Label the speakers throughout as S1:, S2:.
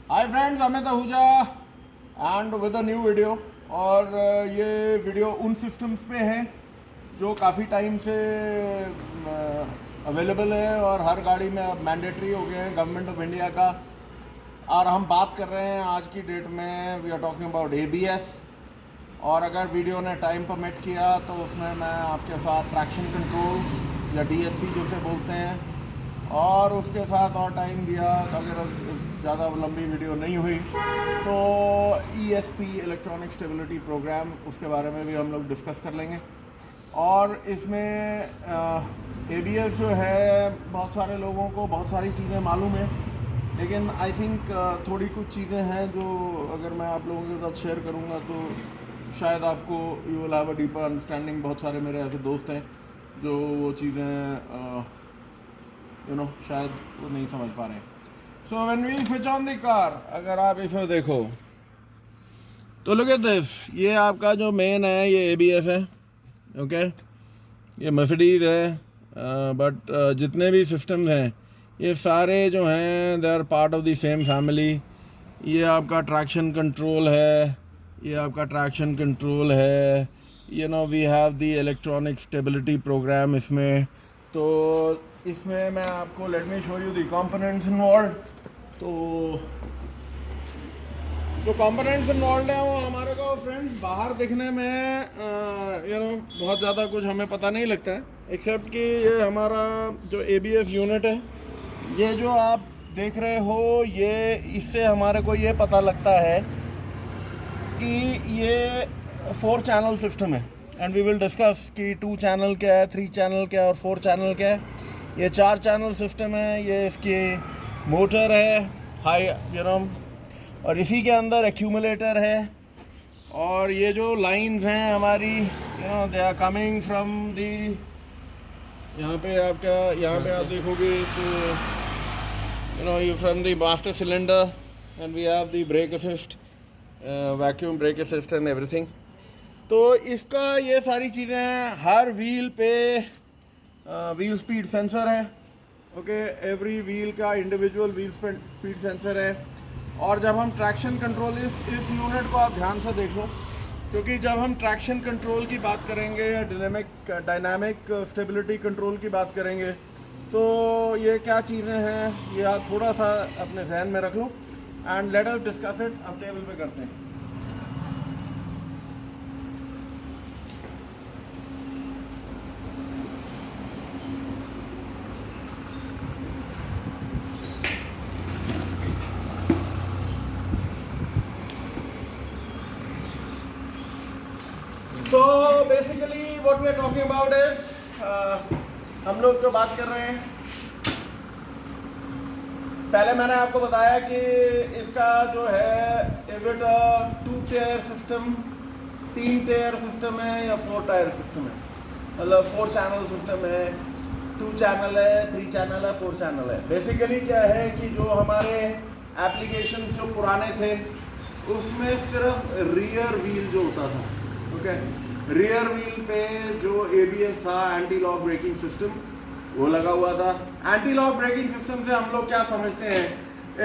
S1: Hi friends, Amit Ahuja and with a new video. और ये video उन सिस्टम्स पे है जो काफ़ी टाइम से अवेलेबल है और हर गाड़ी में अब मैंडेटरी हो गए हैं गवर्नमेंट ऑफ इंडिया का। और हम बात कर रहे हैं आज की डेट में, we are talking about ABS। और अगर वीडियो ने टाइम परमिट किया तो उसमें मैं आपके साथ ट्रैक्शन कंट्रोल या DSC जैसे बोलते हैं, और उसके साथ और टाइम दिया अगर ज़्यादा लंबी वीडियो नहीं हुई तो ESP इलेक्ट्रॉनिक स्टेबिलिटी प्रोग्राम, उसके बारे में भी हम लोग डिस्कस कर लेंगे। और इसमें ABS जो है, बहुत सारे लोगों को बहुत सारी चीज़ें मालूम है, लेकिन आई थिंक थोड़ी कुछ चीज़ें हैं जो अगर मैं आप लोगों के साथ शेयर करूँगा तो शायद आपको you will have a deeper understanding. बहुत सारे मेरे ऐसे दोस्त हैं जो वो चीज़ें शायद वो नहीं समझ पा रहे हैं। So when we switch on the car, अगर आप इसे देखो तो लुक एट दिस, ये आपका जो मेन है ये ABS है, ओके। ये मर्सिडीज़ है, बट जितने भी सिस्टम्स हैं ये सारे जो हैं they are part of the same family. ये आपका ट्रैक्शन कंट्रोल है, ये आपका ट्रैक्शन कंट्रोल है, we have the electronic stability program इसमें। तो इसमें मैं आपको let me show you the components involve. तो जो कंपोनेंट्स इन्वॉल्व हैं वो हमारे को फ्रेंड्स बाहर दिखने में बहुत ज़्यादा कुछ हमें पता नहीं लगता है, एक्सेप्ट कि ये हमारा जो ABS यूनिट है, ये जो आप देख रहे हो, ये इससे हमारे को ये पता लगता है कि ये 4 चैनल सिस्टम है। एंड वी विल डिस्कस कि 2 चैनल क्या है, 3 चैनल क्या है और 4 चैनल क्या है। ये 4 चैनल सिस्टम है। ये इसकी मोटर है, हाई और इसी के अंदर एक्यूमुलेटर है। और ये जो लाइंस हैं हमारी, they are coming from the, यहाँ पे आप देखोगे तो you from the master cylinder, and we have the brake assist, vacuum brake assist and everything। तो इसका ये सारी चीज़ें हैं। हर व्हील पे व्हील स्पीड सेंसर है, ओके। एवरी व्हील का इंडिविजुअल व्हील स्पीड सेंसर है। और जब हम ट्रैक्शन कंट्रोल, इस यूनिट को आप ध्यान से देख लो, क्योंकि जब हम ट्रैक्शन कंट्रोल की बात करेंगे या डायनामिक स्टेबिलिटी कंट्रोल की बात करेंगे तो ये क्या चीज़ें हैं ये आप थोड़ा सा अपने जहन में रख लो and let us discuss it. अब टेबल पे करते हैं। So basically what we are talking about is हम लोग जो बात कर रहे हैं, पहले मैंने आपको बताया कि इसका जो है is it 2 tier system, 3 tier system है या 4 टायर सिस्टम है, मतलब 4 चैनल सिस्टम है, 2 चैनल है, 3 चैनल है, 4 चैनल है। बेसिकली क्या है कि जो हमारे एप्लीकेशन जो पुराने थे उसमें सिर्फ रियर व्हील जो होता था, ओके, रियर व्हील पे जो ABS था, एंटी लॉक ब्रेकिंग सिस्टम, वो लगा हुआ था। एंटी लॉक ब्रेकिंग सिस्टम से हम लोग क्या समझते हैं,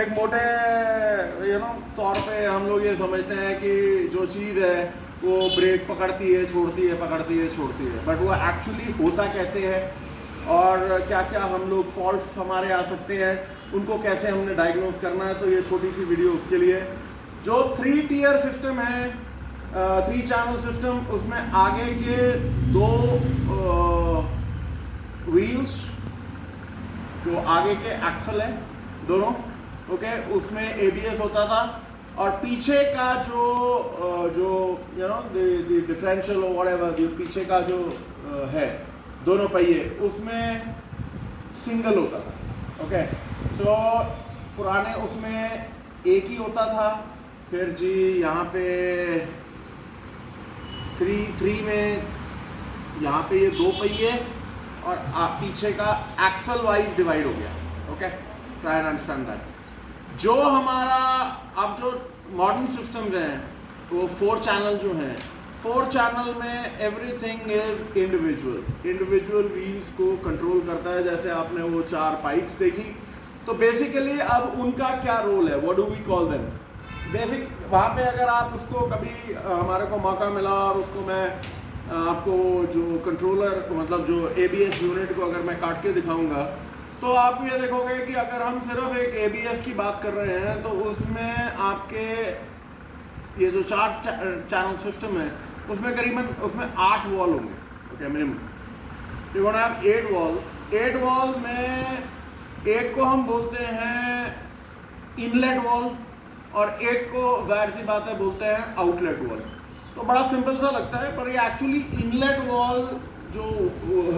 S1: एक मोटे तौर पे हम लोग ये समझते हैं कि जो चीज़ है वो ब्रेक पकड़ती है, छोड़ती है, पकड़ती है, छोड़ती है। बट वो एक्चुअली होता कैसे है और क्या क्या हम लोग फॉल्ट्स हमारे आ सकते हैं, उनको कैसे हमने डायग्नोज करना है, तो ये छोटी सी वीडियो उसके लिए। जो 3 टियर सिस्टम है, 3 चैनल सिस्टम, उसमें आगे के 2 व्हील्स, जो आगे के एक्सल है दोनों, ओके, उसमें ABS होता था। और पीछे का जो डिफरेंशियल और व्हाटएवर, पीछे का जो है दोनों पहिए, उसमें सिंगल होता था, ओके। सो पुराने उसमें एक ही होता था। फिर जी यहाँ पे 3 में यहाँ पे ये 2 पहिए और पीछे का एक्सल वाइज डिवाइड हो गया, okay. Try and understand that. जो हमारा अब जो मॉडर्न सिस्टम्स हैं वो 4 चैनल जो हैं, 4 चैनल में एवरीथिंग इज इंडिविजुअल व्हील्स को कंट्रोल करता है। जैसे आपने वो 4 पाइप्स देखी, तो बेसिकली अब उनका क्या रोल है, what do we call them. Basic वहाँ पे अगर आप उसको कभी हमारे को मौका मिला और उसको मैं आपको जो कंट्रोलर मतलब जो ABS यूनिट को अगर मैं काट के दिखाऊंगा तो आप ये देखोगे कि अगर हम सिर्फ एक ABS की बात कर रहे हैं तो उसमें आपके ये जो 4 चैनल सिस्टम है उसमें करीबन उसमें 8 वॉल होंगे, okay minimum. You want have 8 walls. 8 wall में एक को हम बोलते हैं इनलेट वॉल और एक को जाहिर सी बात है बोलते हैं आउटलेट वॉल। तो बड़ा सिंपल सा लगता है पर ये एक्चुअली इनलेट वॉल जो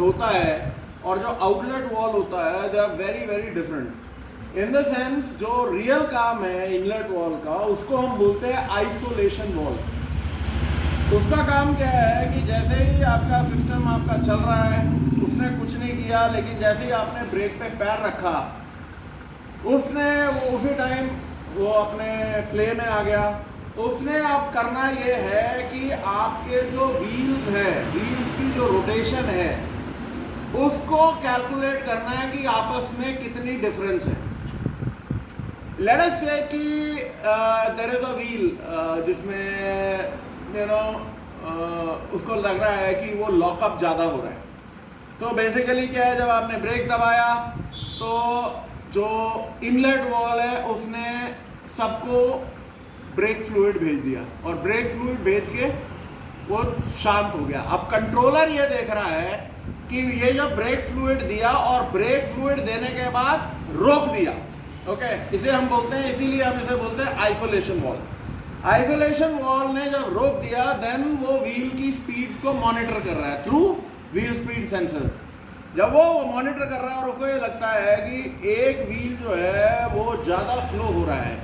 S1: होता है और जो आउटलेट वॉल होता है they are very very different in the sense. जो रियल काम है इनलेट वॉल का उसको हम बोलते हैं आइसोलेशन वॉल। उसका काम क्या है कि जैसे ही आपका सिस्टम आपका चल रहा है, उसने कुछ नहीं किया, लेकिन जैसे ही आपने ब्रेक पे पैर रखा उसने वो उसी टाइम वो अपने प्ले में आ गया। उसने अब करना ये है कि आपके जो व्हील्स है, व्हील्स की जो रोटेशन है उसको कैलकुलेट करना है कि आपस में कितनी डिफरेंस है। लेट अस से कि देयर इज अ व्हील जिसमें उसको लग रहा है कि वो लॉकअप ज़्यादा हो रहा है। तो बेसिकली क्या है, जब आपने ब्रेक दबाया तो जो इनलेट वॉल है उसने सबको ब्रेक फ्लूइड भेज दिया और ब्रेक फ्लूइड भेज के वो शांत हो गया। अब कंट्रोलर ये देख रहा है कि ये जब ब्रेक फ्लूइड दिया और ब्रेक फ्लूइड देने के बाद रोक दिया, ओके, इसे हम बोलते हैं, इसीलिए हम इसे बोलते हैं आइसोलेशन वॉल। आइसोलेशन वॉल ने जब रोक दिया देन वो व्हील की स्पीड्स को मॉनिटर कर रहा है थ्रू व्हील स्पीड सेंसर्स। जब वो मॉनिटर कर रहा है और उसको ये लगता है कि एक व्हील जो है वो ज़्यादा स्लो हो रहा है,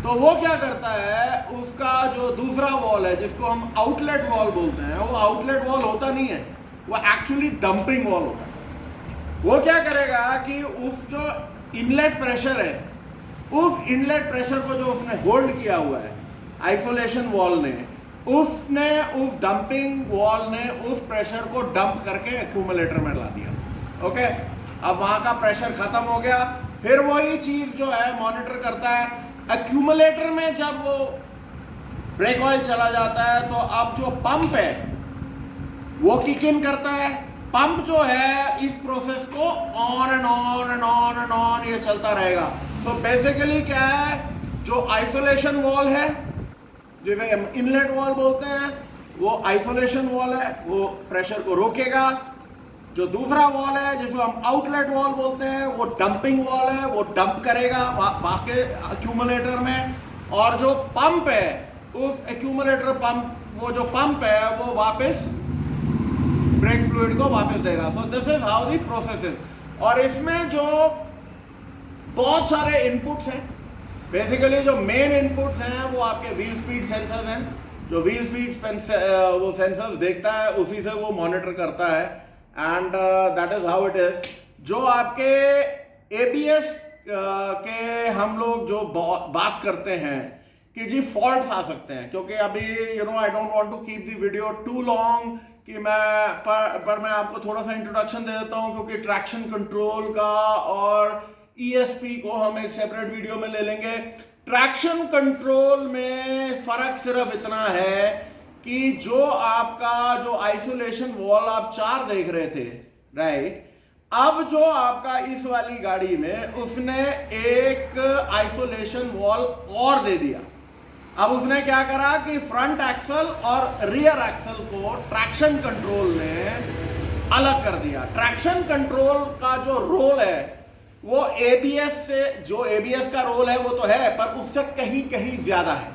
S1: तो वो क्या करता है, उसका जो दूसरा वॉल है जिसको हम आउटलेट वॉल बोलते हैं, वो आउटलेट वॉल होता नहीं है, वो एक्चुअली डंपिंग वॉल होता है। वो क्या करेगा कि उस जो इनलेट प्रेशर है, उस इनलेट प्रेशर को जो उसने होल्ड किया हुआ है आइसोलेशन वॉल ने, उसने उस डंपिंग वॉल ने उस प्रेशर को डंप करके एक्यूमुलेटर में ला दिया, ओके। अब वहां का प्रेशर खत्म हो गया। फिर वही चीज जो है मॉनिटर करता है एक्यूमुलेटर में। जब वो ब्रेक ऑयल चला जाता है तो अब जो पंप है वो किक इन करता है। पंप जो है इस प्रोसेस को on and on and on and on ये चलता रहेगा। तो बेसिकली क्या है, जो आइसोलेशन वॉल है जिसे हम इनलेट वॉल बोलते हैं, वो आइसोलेशन वॉल है, वो प्रेशर को रोकेगा। जो दूसरा वॉल है जिसको हम आउटलेट वॉल बोलते हैं, वो डंपिंग वॉल है, वो डंप करेगा बाकी एक्यूमुलेटर में। और जो पंप है उस एक्यूमुलेटर पंप, वो जो पंप है वो वापस ब्रेक फ्लूइड को वापस देगा। So this is how the process is. और इसमें जो बहुत सारे इनपुट्स हैं, बेसिकली जो मेन इनपुट्स हैं वो आपके व्हील स्पीड सेंसर्स हैं। जो व्हील स्पीड वो सेंसर्स देखता है उसी से वो मॉनिटर करता है and that is how it is. जो आपके ABS के हम लोग जो बात करते हैं कि जी फॉल्ट्स आ सकते हैं, क्योंकि अभी I don't want to keep the video too long कि मैं आपको थोड़ा सा इंट्रोडक्शन दे देता हूं, क्योंकि ट्रैक्शन कंट्रोल का और ESP को हम एक सेपरेट वीडियो में ले लेंगे। ट्रैक्शन कंट्रोल में फर्क सिर्फ इतना है कि जो आपका जो आइसोलेशन वॉल आप 4 देख रहे थे, राइट, अब जो आपका इस वाली गाड़ी में उसने एक आइसोलेशन वॉल और दे दिया। अब उसने क्या करा कि फ्रंट एक्सल और रियर एक्सल को ट्रैक्शन कंट्रोल ने अलग कर दिया। ट्रैक्शन कंट्रोल का जो रोल है वो ABS से, जो ABS का रोल है वो तो है, पर उससे कहीं कहीं ज्यादा है।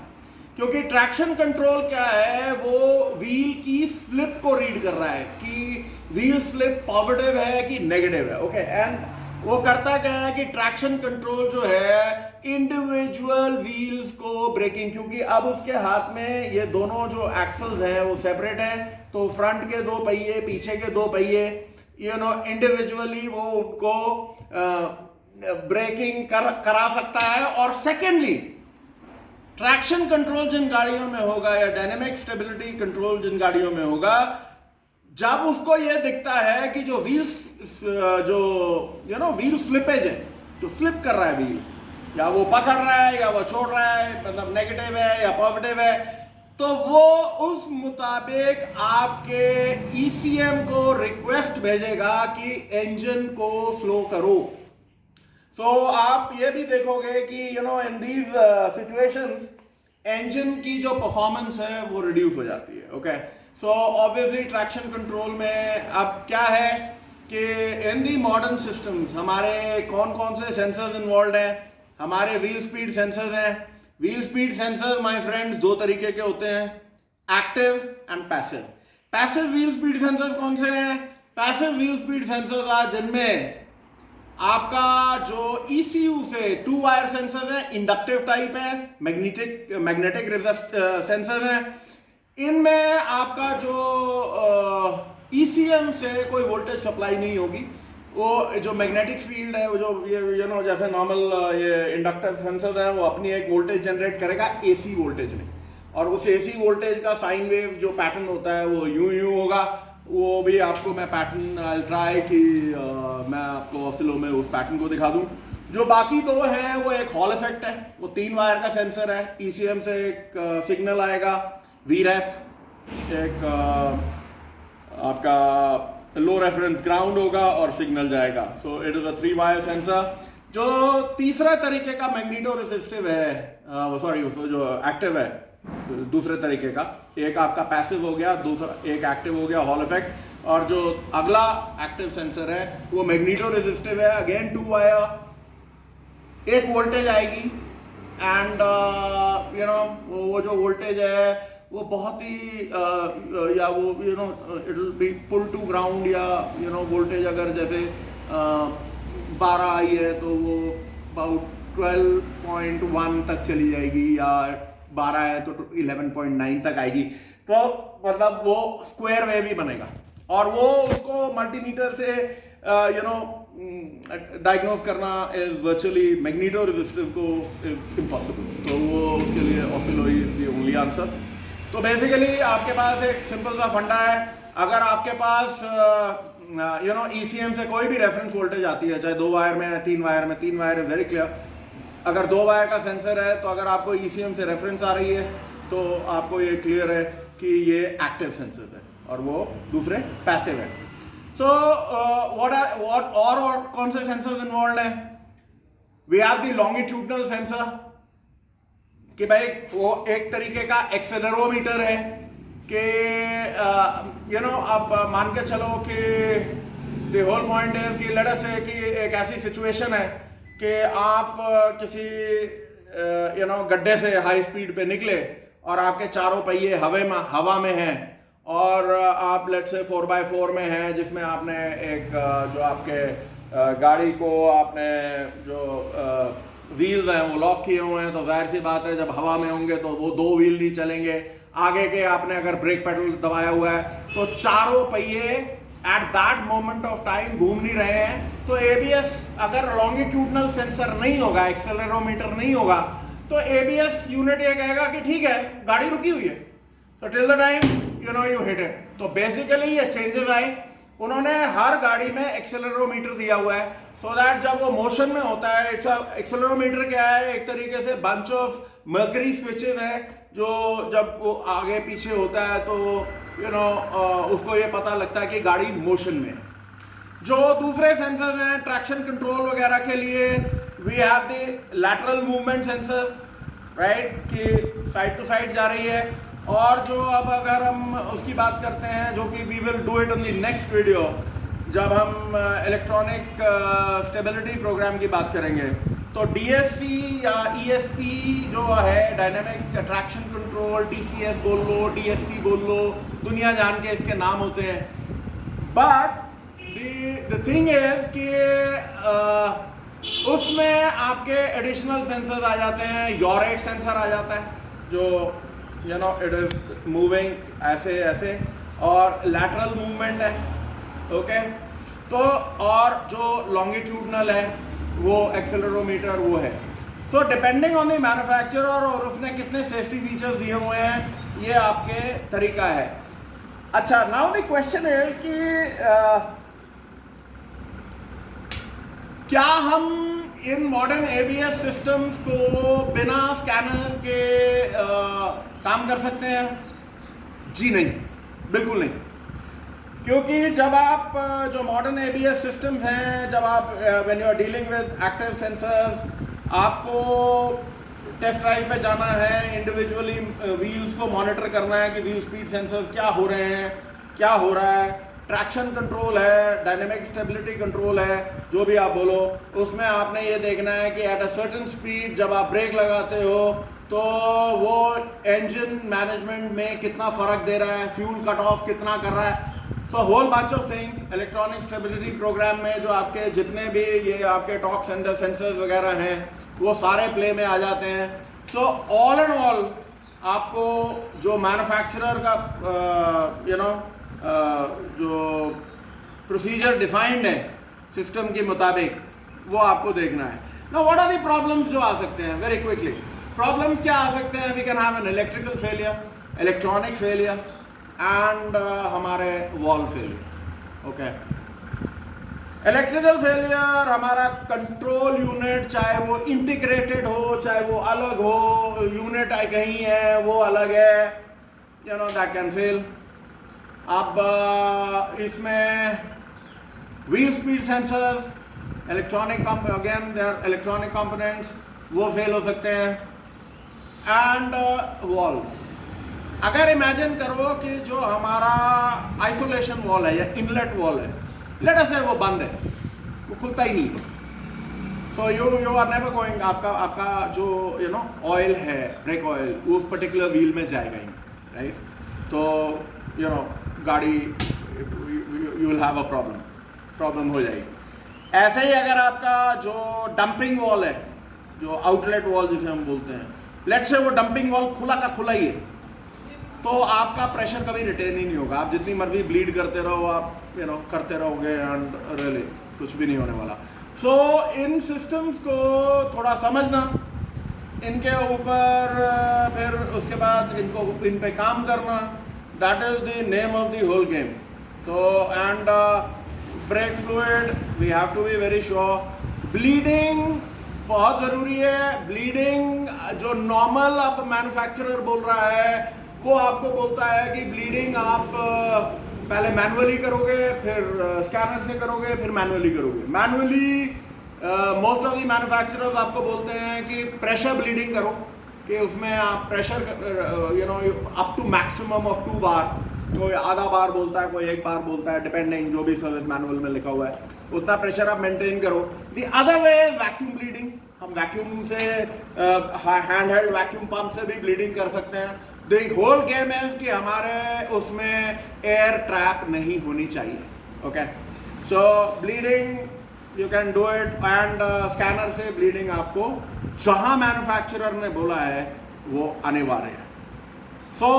S1: क्योंकि ट्रैक्शन कंट्रोल क्या है, वो व्हील की स्लिप को रीड कर रहा है कि व्हील स्लिप पॉजिटिव है कि नेगेटिव है, ओके। एंड वो करता क्या है कि ट्रैक्शन कंट्रोल जो है इंडिविजुअल व्हील्स को ब्रेकिंग, क्योंकि अब उसके हाथ में ये दोनों जो एक्सल्स हैं वो सेपरेट हैं, तो फ्रंट के 2 पहिए पीछे के 2 पहिए इंडिविजुअली वो उनको ब्रेकिंग करा सकता है। और सेकेंडली ट्रैक्शन कंट्रोल जिन गाड़ियों में होगा या डायनेमिक स्टेबिलिटी कंट्रोल जिन गाड़ियों में होगा, जब उसको यह दिखता है कि जो व्हील स्लिपेज है जो फ्लिप कर रहा है व्हील, या वो पकड़ रहा है या वो छोड़ रहा है, मतलब नेगेटिव है या पॉजिटिव है, तो वो उस मुताबिक आपके ईसीएम को रिक्वेस्ट भेजेगा कि इंजन को स्लो करो। तो आप ये भी देखोगे कि इन दीज सिचुएशंस इंजन की जो परफॉर्मेंस है वो रिड्यूस हो जाती है। Okay, so obviously traction control में अब क्या है कि इन दी मॉडर्न सिस्टम्स हमारे कौन कौन से सेंसर्स इन्वॉल्व हैं। हमारे व्हील स्पीड सेंसर्स हैं। Wheel speed sensors my friends दो तरीके के होते हैं, active and passive. Passive wheel speed sensors कौन से हैं? पैसिव व्हील स्पीड सेंसर्स आज जिनमें आपका जो ECU से 2 वायर सेंसर्स है, इंडक्टिव टाइप है, मैग्नेटिक सेंसर्स हैं। इनमें आपका जो ECM से कोई वोल्टेज सप्लाई नहीं होगी। वो जो मैग्नेटिक फील्ड है, वो जो ये जैसे नॉर्मल ये इंडक्टर सेंसर्स हैं, वो अपनी एक वोल्टेज जनरेट करेगा AC वोल्टेज में, और उस AC वोल्टेज का साइन वेव जो पैटर्न होता है वो यूं होगा। वो भी आपको मैं पैटर्न ट्राई कि मैं आपको ऑसिलो में उस पैटर्न को दिखा दूं। जो बाकी दो हैं वो एक हॉल इफेक्ट है, वो 3 वायर का सेंसर है। ECM से एक सिग्नल आएगा VREF, एक आपका लो रेफरेंस ग्राउंड होगा और सिग्नल जाएगा। So it is a 3 wire sensor. जो तीसरा तरीके का मैग्नेटो रेसिस्टिव है, सॉरी जो एक्टिव है दूसरे तरीके का, एक आपका पैसिव हो गया, दूसरा एक एक्टिव हो गया हॉल इफेक्ट, और जो अगला एक्टिव सेंसर है वो मैग्नेटो रेसिस्टिव है, अगेन 2 वायर। एक वोल्टेज आएगी एंड वो जो वोल्टेज है वो बहुत ही या वो it will be pull to ground, या वोल्टेज अगर जैसे 12 आई है तो वो अबाउट 12.1 तक चली जाएगी, या 12 है तो 11.9 तक आएगी। तो मतलब वो स्क्वायर वेव ही बनेगा, और वो उसको मल्टीमीटर से डायग्नोज करना इज वर्चुअली मैग्नेटो रेसिस्टिव को इम्पॉसिबल। तो वो उसके लिए ऑसिलो इज द ओनली आंसर। तो बेसिकली आपके पास एक सिंपल सा फंडा है, अगर आपके पास ECM से कोई भी रेफरेंस वोल्टेज आती है, चाहे 2 वायर में है, 3 वायर में, 3 वायर है वेरी क्लियर। अगर 2 वायर का सेंसर है तो अगर आपको ECM से रेफरेंस आ रही है तो आपको ये क्लियर है कि ये एक्टिव सेंसर है और वो दूसरे पैसिव है। सो व्हाट और कौन से सेंसर्स इन्वॉल्व हैं? We have the longitudinal sensor, कि भाई वो एक तरीके का एक्सेलरोमीटर है कि आप मान के चलो कि द होल पॉइंट है कि लेट अस से कि एक ऐसी सिचुएशन है कि आप किसी गड्ढे से हाई स्पीड पे निकले और आपके चारों पहिए हवा में हैं, और आप लेट से 4x4 में हैं, जिसमें आपने एक जो आपके गाड़ी को आपने जो व्हील्स हैं वो लॉक किए हुए हैं। तो जाहिर सी बात है जब हवा में होंगे तो वो 2 व्हील नहीं चलेंगे। आगे के आपने अगर ब्रेक पेडल दबाया हुआ है तो चारों पहिए at that moment of time घूम नहीं रहे हैं। तो ABS अगर लॉन्गिट्यूडनल सेंसर नहीं होगा, एक्सेलरोमीटर नहीं होगा, तो ABS यूनिट ये कहेगा कि ठीक है गाड़ी रुकी हुई है, तो till the time you hit it. तो बेसिकली ये चेंजेस आए, उन्होंने हर गाड़ी में एक्सेलरोमीटर दिया हुआ है सो दैट जब वो मोशन में होता है, एक्सेलरोमीटर क्या है, एक तरीके से बंच ऑफ मर्करी स्विचेस है जो जब वो आगे पीछे होता है तो उसको ये पता लगता है कि गाड़ी मोशन में है। जो दूसरे सेंसर्स हैं ट्रैक्शन कंट्रोल वगैरह के लिए, we have the lateral movement sensors, right, कि साइड टू साइड जा रही है। और जो अब अगर हम उसकी बात करते हैं, जो कि we will do it in the next video, जब हम इलेक्ट्रॉनिक स्टेबिलिटी प्रोग्राम की बात करेंगे, तो DSC या ESP जो है डायनेमिक ट्रैक्शन कंट्रोल, TCS बोल लो, DSC बोल लो, दुनिया जान के इसके नाम होते हैं। बट द थिंग इज कि उसमें आपके एडिशनल सेंसर्स आ जाते हैं। योरेट सेंसर आ जाता है जो इट इज मूविंग ऐसे ऐसे, और लैटरल मूवमेंट है, ओके। तो और जो लॉन्गिट्यूडनल है वो एक्सेलरोमीटर वो है। So depending on the manufacturer और उसने कितने सेफ्टी फीचर्स दिए हुए हैं, ये आपके तरीका है। अच्छा, नाउ द क्वेश्चन इज कि क्या हम इन मॉडर्न ABS सिस्टम्स को बिना स्कैनर्स के काम कर सकते हैं? जी नहीं, बिल्कुल नहीं। क्योंकि जब आप जो मॉडर्न ABS सिस्टम्स हैं, जब आप when you are dealing with active sensors, आपको टेस्ट ड्राइव पे जाना है, इंडिविजुअली व्हील्स को मॉनिटर करना है कि व्हील स्पीड सेंसर्स क्या हो रहे हैं, क्या हो रहा है, ट्रैक्शन कंट्रोल है, डायनेमिक स्टेबिलिटी कंट्रोल है, जो भी आप बोलो, उसमें आपने ये देखना है कि एट अ सर्टेन स्पीड जब आप ब्रेक लगाते हो तो वो इंजन मैनेजमेंट में कितना फ़र्क दे रहा है, फ्यूल कट ऑफ कितना कर रहा है। So whole bunch of things electronic stability program में जो आपके जितने भी ये आपके टॉर्क सेंसर्स वगैरह हैं वो सारे प्ले में आ जाते हैं। सो ऑल एंड ऑल आपको जो मैन्युफैक्चरर का जो प्रोसीजर डिफाइंड है सिस्टम के मुताबिक वो आपको देखना है। Now what are the problems जो आ सकते हैं? वेरी क्विकली प्रॉब्लम्स क्या आ सकते हैं? We can have an electrical failure, electronic failure and हमारे wall failure. Okay, electrical failure हमारा कंट्रोल यूनिट, चाहे वो इंटीग्रेटेड हो चाहे वो अलग हो, यूनिट कहीं है वो अलग है, दैट कैन फेल। अब इसमें wheel speed sensors, electronic electronic components वो फेल हो सकते हैं एंड वॉल्व। अगर इमेजिन करो कि जो हमारा आइसोलेशन वॉल है या इनलेट वॉल है, लेट अस से वो बंद है, वो खुलता ही नहीं है, तो यू आर नेवर गोइंग, आपका जो ऑयल है, ब्रेक ऑयल, उस पर्टिकुलर व्हील में जाएगा ही, राइट? तो गाड़ी you will have a problem हो जाएगी। ऐसे ही अगर आपका जो डंपिंग वॉल है, जो आउटलेट वॉल जिसे हम बोलते हैं, लेट से वो डंपिंग वॉल खुला का खुला ही है, तो आपका प्रेशर कभी रिटेन ही नहीं होगा। आप जितनी मर्जी ब्लीड करते रहो, आप करते रहोगे एंड रियली कुछ भी नहीं होने वाला। सो इन सिस्टम्स को थोड़ा समझना, इनके ऊपर फिर उसके बाद इन पे काम करना, that is the name of the whole game. तो and brake fluid we have to be very sure. Bleeding बहुत ज़रूरी है। ब्लीडिंग जो नॉर्मल अब मैन्युफैक्चरर बोल रहा है वो आपको बोलता है कि ब्लीडिंग आप पहले मैनुअली करोगे, फिर स्कैनर से करोगे, फिर मैनुअली करोगे। Manually most of the manufacturers आपको बोलते हैं कि प्रेशर ब्लीडिंग करो, कि उसमें आप pressure up to maximum of 2 bar, कोई आधा बार बोलता है, कोई 1 बार बोलता है, डिपेंडिंग जो भी सर्विस मैनुअल में लिखा हुआ है उतना प्रेशर आप मेंटेन करो। The other way vacuum bleeding, हम वैक्यूम से हैंड हेल्ड वैक्यूम पंप से भी ब्लीडिंग कर सकते हैं। द होल गेम है कि हमारे उसमें एयर ट्रैप नहीं होनी चाहिए। Okay, so bleeding you can do it and scanner से ब्लीडिंग आपको जहां मैन्युफैक्चरर ने बोला है वो अनिवार्य है। सो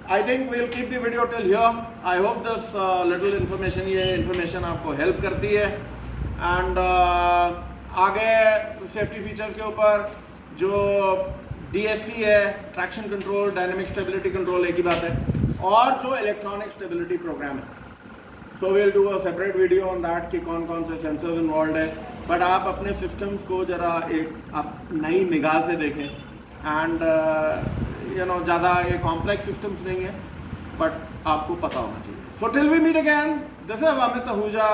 S1: I think we'll keep the video till here. I hope this little information, ये information आपको help करती है and आगे safety features के ऊपर जो DSC है, traction control, dynamic stability control एक ही बात है, और जो electronic stability program है, so we'll do a separate video on that कि कौन कौन से sensors involved है। but आप अपने systems को जरा एक आप नई निगाह से देखें and ज़्यादा ये कॉम्प्लेक्स सिस्टम्स नहीं है, बट आपको पता होना चाहिए। So till we meet again, this is Amit Ahuja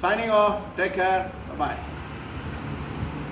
S1: signing off, take care, bye.